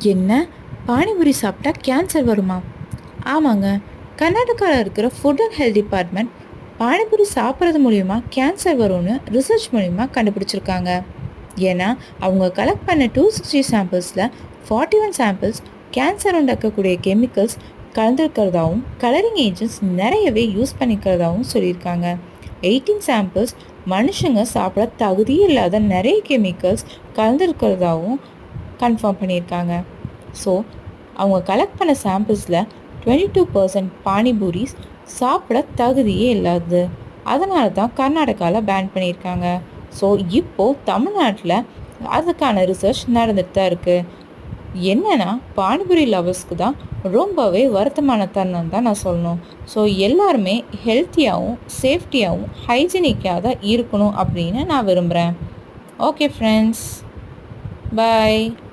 என்ன, பானிபூரி சாப்பிட்டா கேன்சர் வருமா? ஆமாங்க. கர்நாடகாவில் இருக்கிற food and health department panipuri சாப்பிட்றது மூலிமா கேன்சர் வரும்னு ரிசர்ச் மூலிமா கண்டுபிடிச்சிருக்காங்க. ஏன்னா அவங்க கலெக்ட் பண்ண 260 சாம்பிள்ஸில் 41 சாம்பிள்ஸ் கேன்சர் உண்டாக்கக்கூடிய கெமிக்கல்ஸ் கலந்துருக்கிறதாவும் கலரிங் ஏஜென்ட்ஸ் நிறையவே யூஸ் பண்ணிக்கிறதாவும் சொல்லியிருக்காங்க. 18 சாம்பிள்ஸ் மனுஷங்க சாப்பிட தகுதியே இல்லாத நிறைய கெமிக்கல்ஸ் கலந்துருக்கிறதாவும் கன்ஃபார்ம் பண்ணியிருக்காங்க. ஸோ அவங்க கலெக்ட் பண்ண சாம்பிள்ஸில் 22% பானிபூரிஸ் சாப்பிட தகுதியே இல்லாது. அதனால தான் கர்நாடகாவில் பேன் பண்ணியிருக்காங்க. ஸோ இப்போது தமிழ்நாட்டில் அதுக்கான ரிசர்ச் நடந்துட்டு தான் இருக்குது. என்னென்னா பானிபூரி லவர்ஸ்க்கு தான் ரொம்பவே வருத்தமான தருணம் தான் நான் சொல்லணும். ஸோ எல்லாருமே ஹெல்த்தியாகவும் சேஃப்டியாகவும் ஹைஜீனிக்காக தான் இருக்கணும் அப்படின்னு நான் விரும்புகிறேன். ஓகே ஃப்ரெண்ட்ஸ், பாய்.